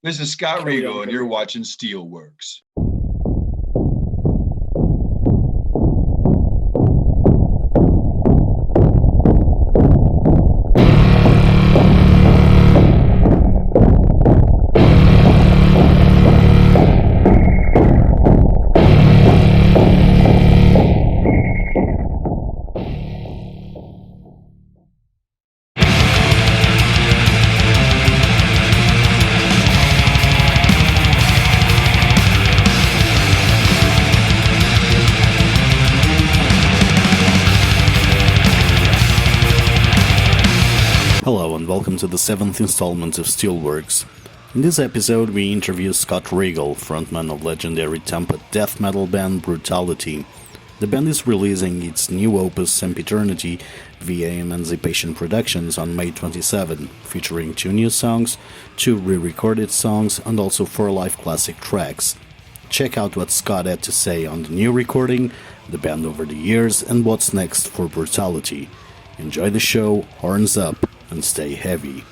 This is Scott Carry Regal, on, and you're carry on. watching Steelworks. Hello and welcome to the seventh installment of Steelworks. In this episode, we interview Scott Regal, frontman of legendary Tampa death metal band Brutality. The band is releasing its new opus Sempiternity via Emancipation Productions on May 27, featuring 2 new songs, 2 re-recorded songs, and also 4 live classic tracks. Check out what Scott had to say on the new recording, the band over the years, and what's next for Brutality. Enjoy the show, horns up, and stay heavy.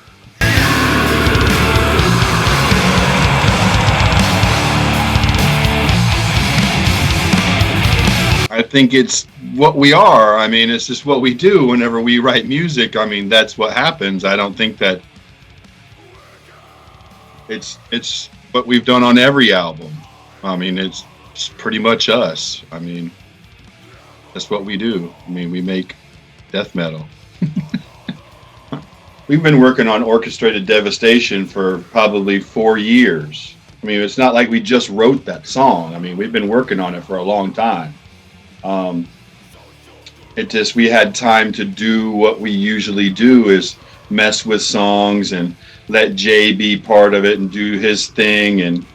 I think it's what we are. I mean, it's just what we do whenever we write music. I mean, that's what happens. I don't think that it's what we've done on every album. I mean, it's pretty much us. I mean, that's what we do. I mean, we make death metal. We've been working on Orchestrated Devastation for probably 4 years. I mean, it's not like we just wrote that song. I mean, we've been working on it for a long time. Um, we had time to do what we usually do, is mess with songs and let Jay be part of it and do his thing. And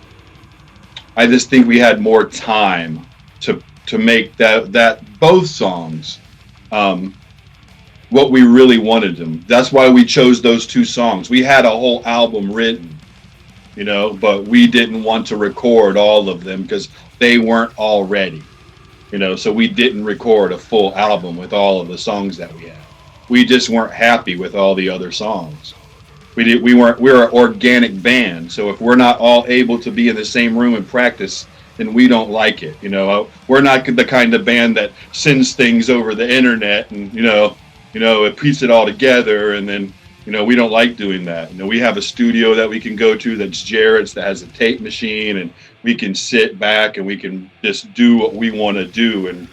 I just think we had more time to make that both songs what we really wanted them. That's why we chose those 2 songs. We had a whole album written, but we didn't want to record all of them because they weren't all ready. So we didn't record a full album with all of the songs that we had. We just weren't happy with all the other songs. We're an organic band, so if we're not all able to be in the same room and practice, then we don't like it. We're not the kind of band that sends things over the internet and it piece it all together, and then we don't like doing that. We have a studio that we can go to that's Jarrett's, that has a tape machine, and we can sit back and we can just do what we want to do. And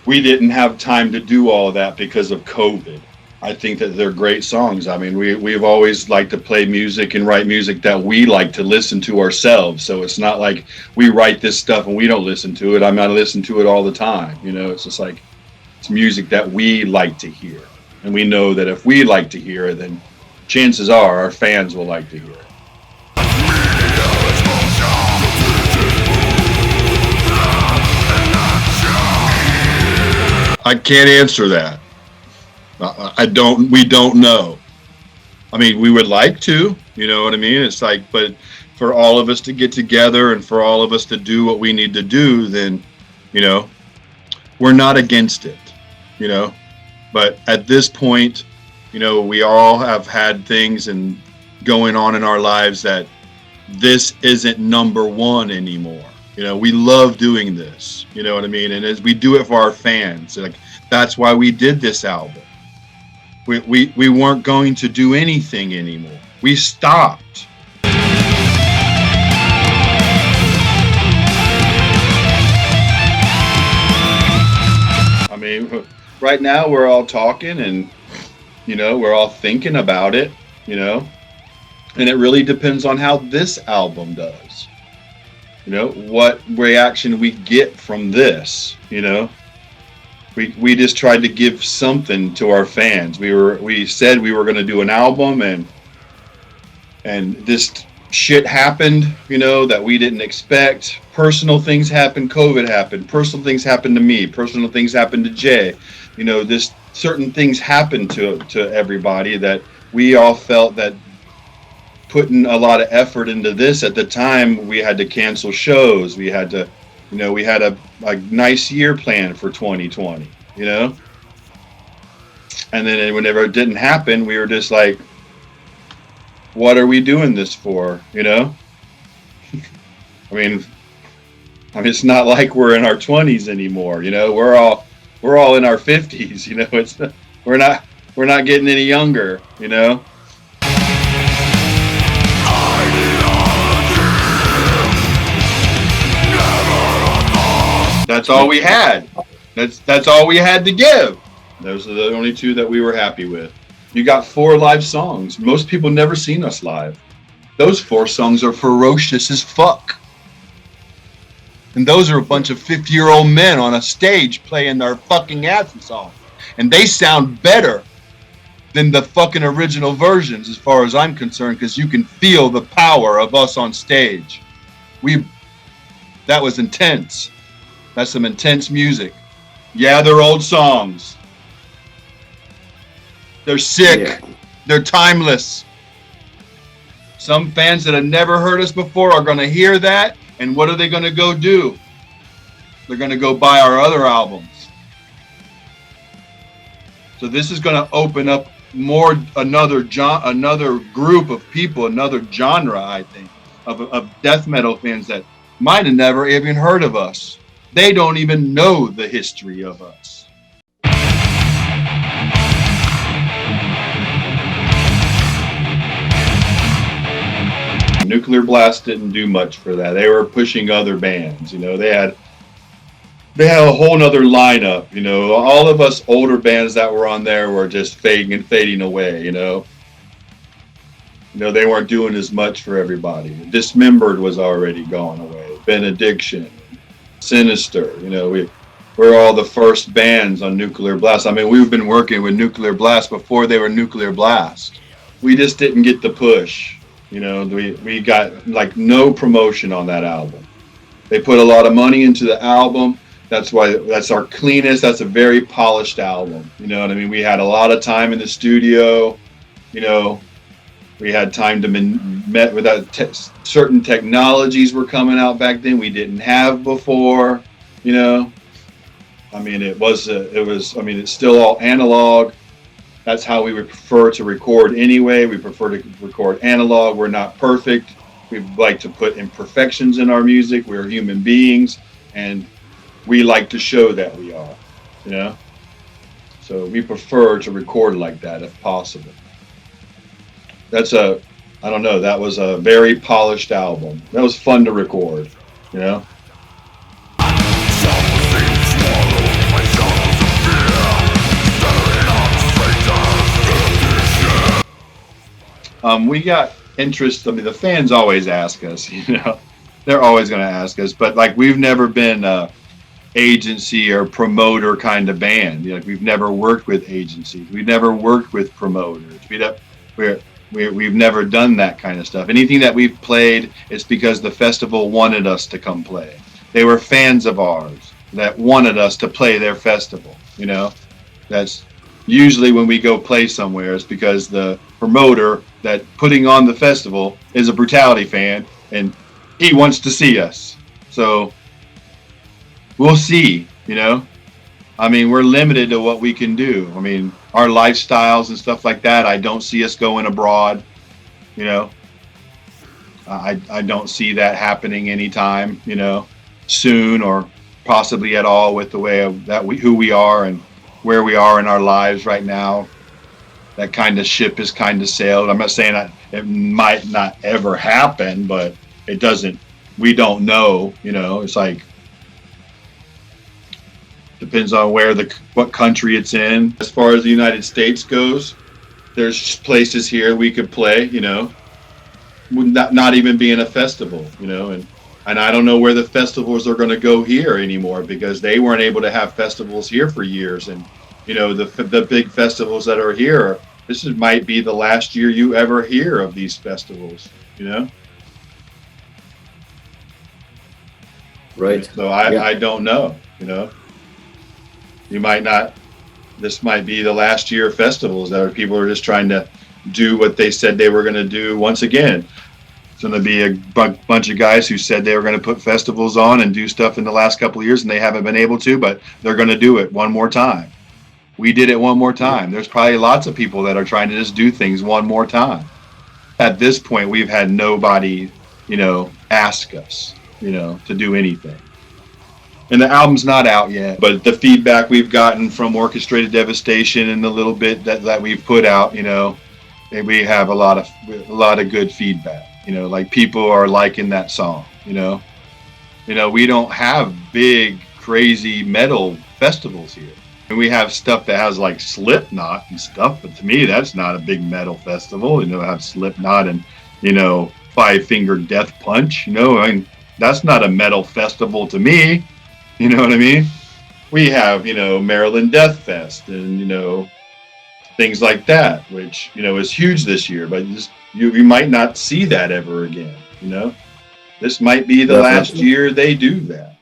we didn't have time to do all of that because of COVID. I think that they're great songs. I mean, we've always liked to play music and write music that we like to listen to ourselves. So it's not like we write this stuff and we don't listen to it. I'm not listening to it all the time. It's just like, it's music that we like to hear. And we know that if we like to hear it, then chances are our fans will like to hear it. I can't answer that. We don't know. I mean, we would like to, you know what I mean? It's like, but for all of us to get together and for all of us to do what we need to do, then, we're not against it, but at this point, we all have had things and going on in our lives that this isn't number one anymore. We love doing this, you know what I mean? And as we do it for our fans, like, that's why we did this album. We weren't going to do anything anymore. We stopped. I mean, right now we're all talking and, we're all thinking about it, and it really depends on how this album does. What reaction we get from this, We just tried to give something to our fans. We said we were going to do an album, and this shit happened, that we didn't expect. Personal things happened. COVID happened. Personal things happened to me. Personal things happened to Jay. This certain things happened to everybody that we all felt that putting a lot of effort into this at the time, we had to cancel shows. We had to, we had a nice year plan for 2020, And then whenever it didn't happen, we were just like, what are we doing this for? You know, I mean, it's not like we're in our 20s anymore. You know, we're all in our 50s. You know, it's we're not we're not getting any younger. You know, that's all we had. That's all we had to give. Those are the only two that we were happy with. You got 4 live songs. Most people never seen us live. Those 4 songs are ferocious as fuck. And those are a bunch of 50-year-old men on a stage playing their fucking asses off. And they sound better than the fucking original versions as far as I'm concerned, because you can feel the power of us on stage. That was intense. That's some intense music. Yeah, they're old songs. They're sick. Yeah. They're timeless. Some fans that have never heard us before are going to hear that, and what are they going to go do? They're going to go buy our other albums. So this is going to open up another group of people, another genre, I think, of death metal fans that might have never even heard of us. They don't even know the history of us. Nuclear Blast didn't do much for that. They were pushing other bands, you know. They had a whole nother lineup, you know. All of us older bands that were on there were just fading away, you know. You know, they weren't doing as much for everybody. Dismembered was already gone away. Benediction, Sinister, you know, we're all the first bands on Nuclear Blast. I mean, we've been working with Nuclear Blast before they were Nuclear Blast. We just didn't get the push. You know, we got like no promotion on that album. They put a lot of money into the album. That's why that's our cleanest. That's a very polished album. You know what I mean? We had a lot of time in the studio. You know, we had time to met with that. Certain technologies were coming out back then we didn't have before. You know, I mean, it's still all analog. That's how we would prefer to record anyway. We prefer to record analog. We're not perfect. We like to put imperfections in our music. We're human beings, and we like to show that we are, you know? So we prefer to record like that if possible. That was a very polished album. That was fun to record, you know? We got interest. I mean, the fans always ask us, you know, they're always going to ask us, but like, we've never been a agency or promoter kind of band. You know, we've never worked with agencies. We've never worked with promoters. We've never done that kind of stuff. Anything that we've played is because the festival wanted us to come play. They were fans of ours that wanted us to play their festival. You know, that's usually when we go play somewhere, it's because the promoter that putting on the festival is a Brutality fan and he wants to see us. So we'll see, you know. I mean, we're limited to what we can do. I mean, our lifestyles and stuff like that, I don't see us going abroad, you know. I don't see that happening anytime, you know, soon or possibly at all with the way who we are and where we are in our lives right now. That kind of ship is kind of sailed. I'm not saying that it might not ever happen, but it doesn't. We don't know, you know. It's like depends on what country it's in. As far as the United States goes, there's places here we could play, you know, not even being a festival, you know, and I don't know where the festivals are going to go here anymore because they weren't able to have festivals here for years. And you know, the big festivals that are here, might be the last year you ever hear of these festivals, you know? Right. So I don't know, you know? This might be the last year of festivals that people are just trying to do what they said they were going to do once again. It's going to be a bunch of guys who said they were going to put festivals on and do stuff in the last couple of years and they haven't been able to, but they're going to do it one more time. We did it one more time. There's probably lots of people that are trying to just do things one more time. at this point, we've had nobody, ask us, to do anything. And the album's not out yet, but the feedback we've gotten from Orchestrated Devastation and the little bit that we've put out, and we have a lot of good feedback. Like people are liking that song. We don't have big, crazy metal festivals here. And we have stuff that has like Slipknot and stuff, but to me, that's not a big metal festival. Have Slipknot and, Five Finger Death Punch. That's not a metal festival to me. You know what I mean? We have, Maryland Death Fest and, things like that, which, is huge this year, but you might not see that ever again. This might be the last year they do that.